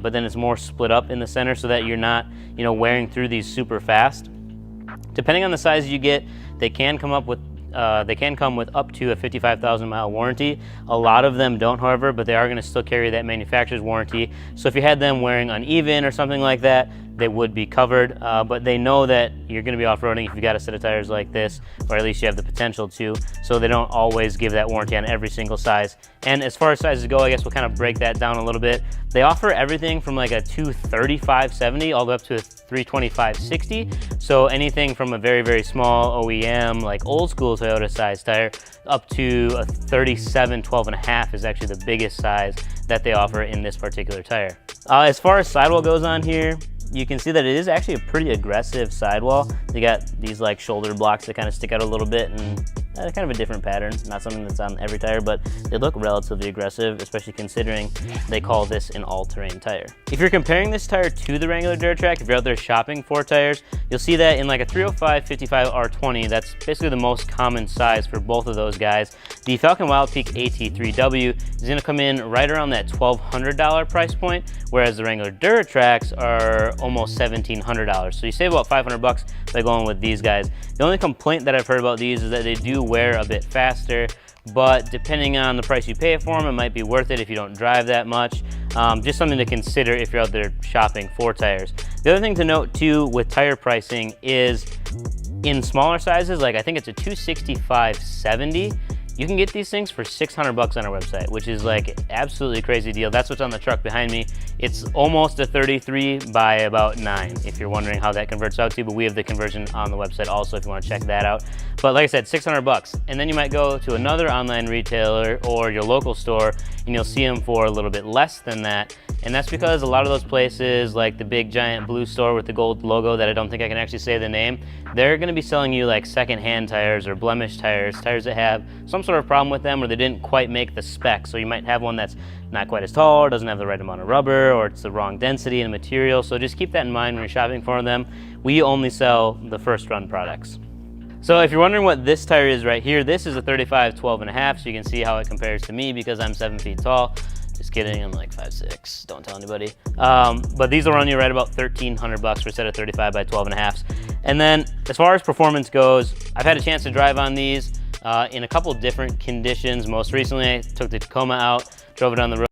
but then it's more split up in the center so that you're not, you know, wearing through these super fast. Depending on the size you get, they can come up with up to a 55,000 mile warranty. A lot of them don't, however, but they are going to still carry that manufacturer's warranty. So if you had them wearing uneven or something like that, they would be covered, but they know that you're going to be off-roading if you've got a set of tires like this, or at least you have the potential to, so they don't always give that warranty on every single size. And as far as sizes go, I guess we'll kind of break that down a little bit. They offer everything from like a 235/70 all the way up to a 325/60. So anything from a very, very small OEM, like old school Toyota size tire, up to a 37/12.5 is actually the biggest size that they offer in this particular tire. As far as sidewall goes on here, you can see that it is actually a pretty aggressive sidewall. They got these like shoulder blocks that kind of stick out a little bit, and kind of a different pattern. Not something that's on every tire, but they look relatively aggressive, especially considering they call this an all-terrain tire. If you're comparing this tire to the Wrangler DuraTrack, if you're out there shopping for tires, you'll see that in like a 305/55 R20, that's basically the most common size for both of those guys. The Falcon Wildpeak AT3W is going to come in right around that $1,200 price point, whereas the Wrangler DuraTracks are almost $1,700. So you save about 500 bucks by going with these guys. The only complaint that I've heard about these is that they do wear a bit faster, but depending on the price you pay for them, it might be worth it if you don't drive that much. Just something to consider if you're out there shopping for tires. The other thing to note too with tire pricing is in smaller sizes, like I think it's a 265/70, you can get these things for 600 bucks on our website, which is like absolutely crazy deal. That's what's on the truck behind me. It's almost a 33 by about 9, if you're wondering how that converts out to, but we have the conversion on the website also if you want to check that out. But like I said, 600 bucks. And then you might go to another online retailer or your local store and you'll see them for a little bit less than that. And that's because a lot of those places, like the big giant blue store with the gold logo that I don't think I can actually say the name, they're going to be selling you like secondhand tires or blemished tires, tires that have some sort of problem with them or they didn't quite make the spec. So you might have one that's not quite as tall, or doesn't have the right amount of rubber, or it's the wrong density and material. So just keep that in mind when you're shopping for them. We only sell the first run products. So if you're wondering what this tire is right here, this is a 35/12.5, so you can see how it compares to me because I'm 7 feet tall. Just kidding, I'm like 5'6", don't tell anybody. But these will run you right about 1,300 bucks for a set of 35 by 12.5s. And then as far as performance goes, I've had a chance to drive on these in a couple different conditions. Most recently, I took the Tacoma out, drove it on the road.